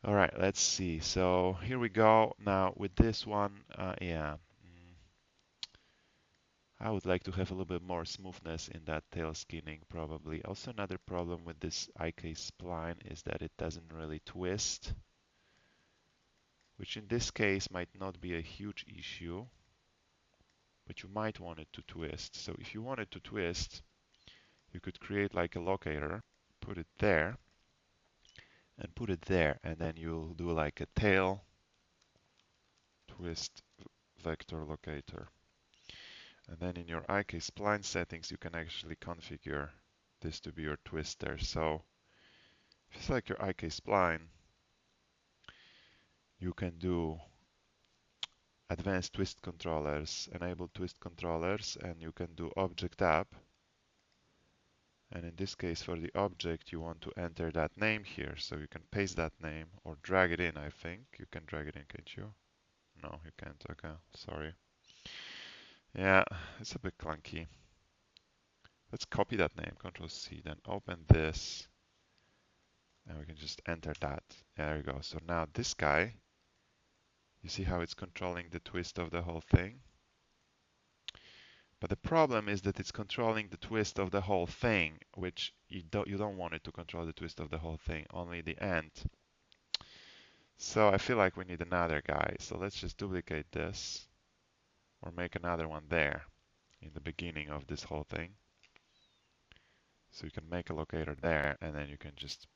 All right, let's see. So here we go. Now with this one, I would like to have a little bit more smoothness in that tail skinning probably. Also another problem with this IK spline is that it doesn't really twist, which in this case might not be a huge issue, but you might want it to twist. So if you want it to twist, you could create like a locator, put it there, and put it there, and then you'll do like a tail twist vector locator. And then in your IK spline settings, you can actually configure this to be your twister. So if you select your IK spline, you can do advanced twist controllers, enable twist controllers, and you can do object app. And in this case, for the object, you want to enter that name here. So you can paste that name or drag it in, I think. You can drag it in, can't you? No, you can't. Okay, sorry. Yeah, it's a bit clunky. Let's copy that name, Control C, then open this, and we can just enter that. There you go. So now this guy, you see how it's controlling the twist of the whole thing? But the problem is that it's controlling the twist of the whole thing, which you don't want it to control the twist of the whole thing, only the end. So I feel like we need another guy. So let's just duplicate this or make another one there in the beginning of this whole thing. So you can make a locator there, and then you can just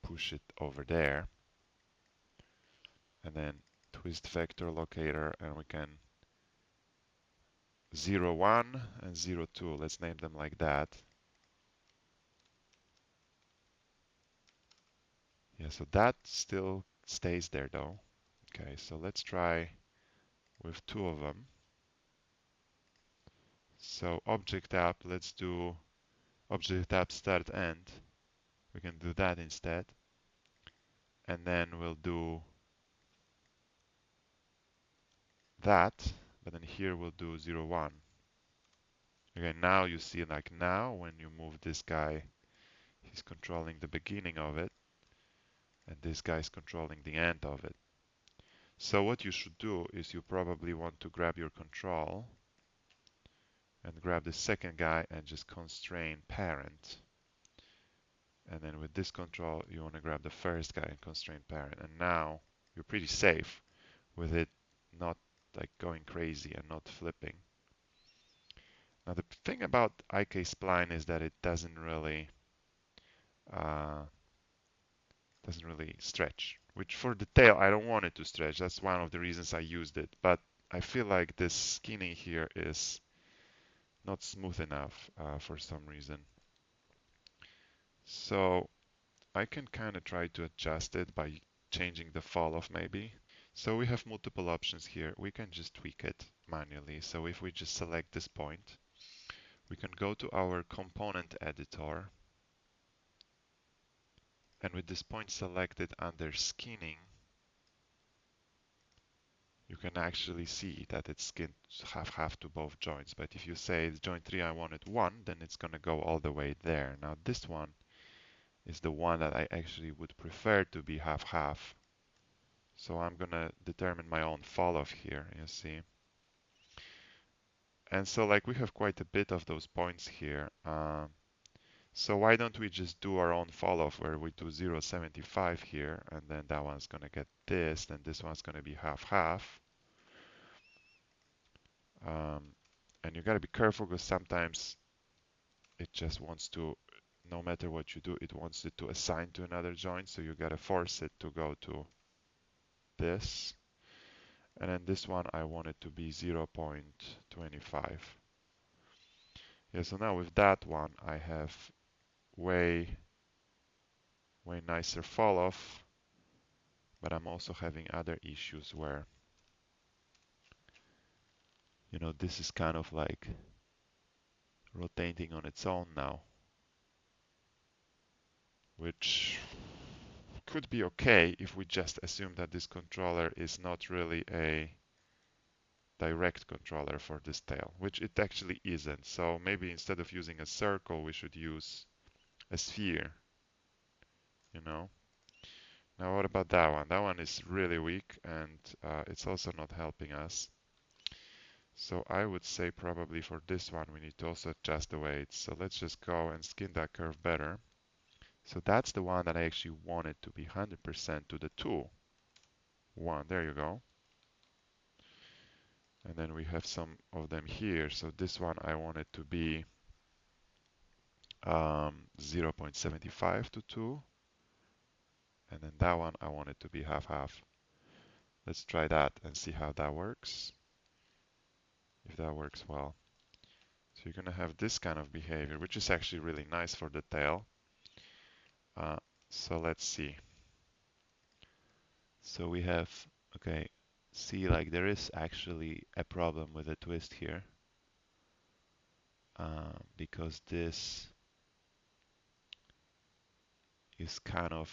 push it over there. And then twist vector locator, and we can 0, 1 and 0, 2. Let's name them like that. Yeah, so that still stays there though. Okay, so let's try with two of them. So object app, let's do object app start end. We can do that instead. And then we'll do that, but then here we'll do 0, 1. Okay, now you see like now when you move this guy, he's controlling the beginning of it, and this guy is controlling the end of it. So what you should do is you probably want to grab your control and grab the second guy and just constraint parent. And then with this control, you want to grab the first guy and constraint parent. And now you're pretty safe with it not like going crazy and not flipping. Now the thing about IK Spline is that it uh, doesn't really stretch. Which for the tail, I don't want it to stretch. That's one of the reasons I used it. But I feel like this skinning here is not smooth enough for some reason. So I can kind of try to adjust it by changing the fall off maybe. So we have multiple options here. We can just tweak it manually. So if we just select this point, we can go to our component editor. And with this point selected under skinning, you can actually see that it's skinned half to both joints. But if you say joint 3 I want it 1, then it's going to go all the way there. Now this one is the one that I actually would prefer to be half. So I'm going to determine my own fall off here, you see. And so like we have quite a bit of those points here. So why don't we just do our own fall off where we do 0.75 here, and then that one's going to get this, then this one's going to be half. And you got to be careful because sometimes it just wants to, no matter what you do, it wants it to assign to another joint. So you got to force it to go to this. And then this one, I want it to be 0.25. Yeah, so now with that one, I have way nicer fall off, but I'm also having other issues where, you know, this is kind of like rotating on its own now, which could be okay if we just assume that this controller is not really a direct controller for this tail, which it actually isn't. So maybe instead of using a circle, we should use a sphere, you know. Now what about that one? That one is really weak and it's also not helping us. So I would say probably for this one we need to also adjust the weights. So let's just go and skin that curve better. So that's the one that I actually wanted to be 100% to the 2. 1, there you go. And then we have some of them here. So this one I want it to be 0.75 to 2. And then that one I want it to be half-half. Let's try that and see how that works. If that works well. So you're going to have this kind of behavior, which is actually really nice for the tail. So let's see. So we have, okay, see, like there is actually a problem with the twist here. Because this is kind of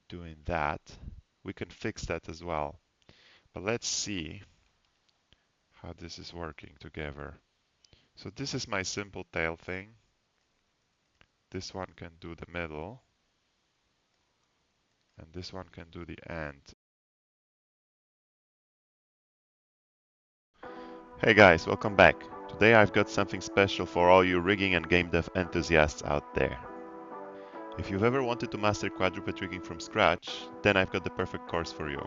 doing that. We can fix that as well. But let's see how this is working together. So this is my simple tail thing. This one can do the middle. And this one can do the end. Hey guys, welcome back. Today I've got something special for all you rigging and game dev enthusiasts out there. If you've ever wanted to master quadruped rigging from scratch, then I've got the perfect course for you.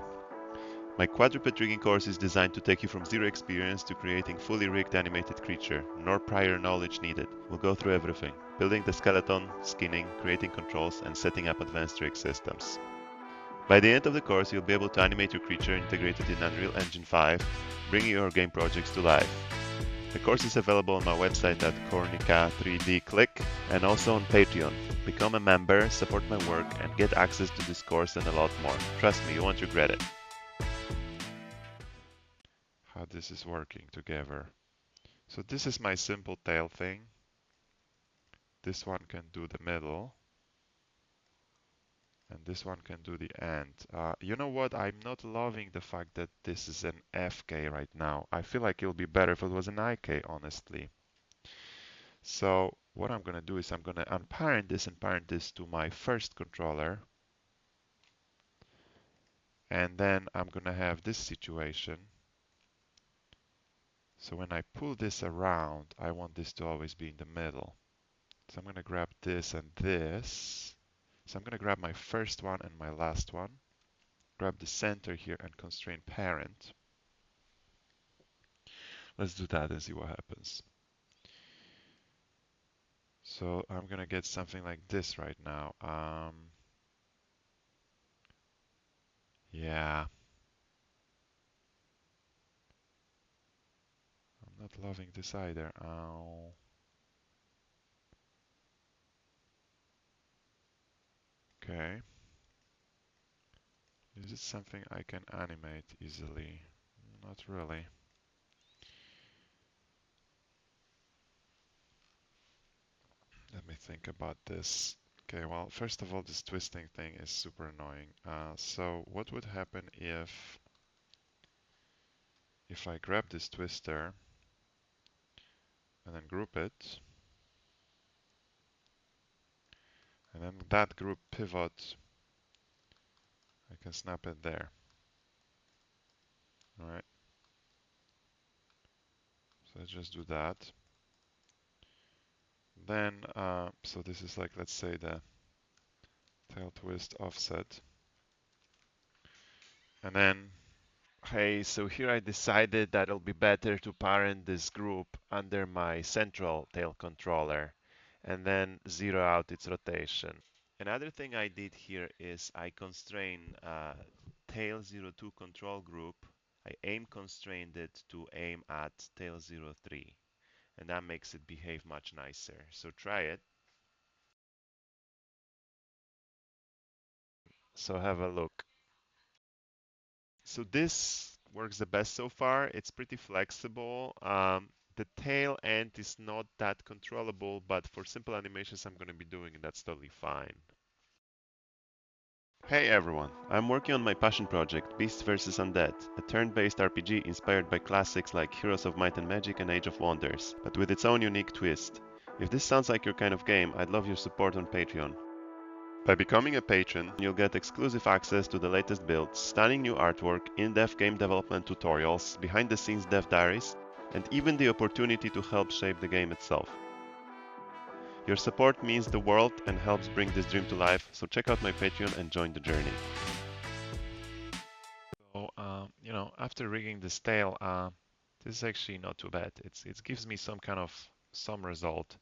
My quadruped rigging course is designed to take you from zero experience to creating fully rigged animated creature, nor prior knowledge needed. We'll go through everything, building the skeleton, skinning, creating controls, and setting up advanced rig systems. By the end of the course, you'll be able to animate your creature integrated in Unreal Engine 5, bringing your game projects to life. The course is available on my website at Cornica3D and also on Patreon. Become a member, support my work, and get access to this course and a lot more. Trust me, you won't regret it. How this is working together. So this is my simple tail thing. This one can do the middle. And this one can do the end. You know what? I'm not loving the fact that this is an FK right now. I feel like it'll be better if it was an IK, honestly. So what I'm going to do is I'm going to unparent this and parent this to my first controller. And then I'm going to have this situation. So when I pull this around, I want this to always be in the middle. So I'm going to grab this and this. So I'm going to grab my first one and my last one. Grab the center here and constrain parent. Let's do that and see what happens. So I'm going to get something like this right now. Yeah. I'm not loving this either. Oh. Okay. Is it something I can animate easily? Not really. Let me think about this. Okay, well, first of all, this twisting thing is super annoying. So what would happen if I grab this twister and then group it, and then that group pivot, I can snap it there. All right. So let's just do that. Then, so this is like, let's say the tail twist offset. And then, hey, so here I decided that it'll be better to parent this group under my central tail controller and then zero out its rotation. Another thing I did here is I constrain tail 02 control group. I aim constrained it to aim at tail 03, and that makes it behave much nicer. So try it. So have a look. So this works the best so far. It's pretty flexible. The tail end is not that controllable, but for simple animations I'm going to be doing, that's totally fine. Hey everyone, I'm working on my passion project, Beasts vs. Undead, a turn-based RPG inspired by classics like Heroes of Might and Magic and Age of Wonders, but with its own unique twist. If this sounds like your kind of game, I'd love your support on Patreon. By becoming a patron, you'll get exclusive access to the latest builds, stunning new artwork, in-depth game development tutorials, behind-the-scenes dev diaries, and even the opportunity to help shape the game itself. Your support means the world and helps bring this dream to life, so check out my Patreon and join the journey. So, after rigging this tail, this is actually not too bad. It gives me some result.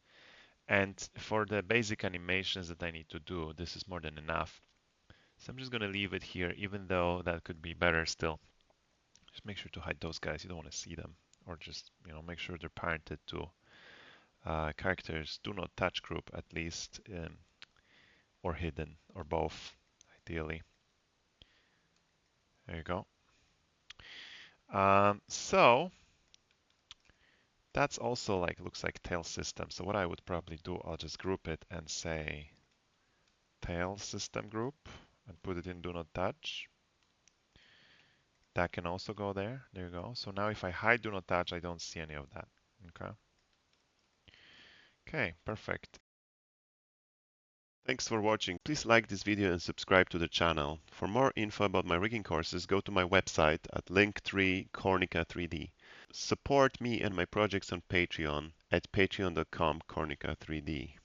And for the basic animations that I need to do, this is more than enough. So I'm just going to leave it here, even though that could be better still. Just make sure to hide those guys. You don't want to see them. Or just, make sure they're parented to characters do not touch group at least, or hidden, or both, ideally. There you go. So that's also looks like tail system. So what I would probably do, I'll just group it and say tail system group and put it in do not touch. That can also go there. There you go. So now if I hide do not touch, I don't see any of that. Okay. Okay, perfect. Thanks for watching. Please like this video and subscribe to the channel. For more info about my rigging courses, go to my website at link3 Cornica 3D. Support me and my projects on Patreon at patreon.com Cornica 3D.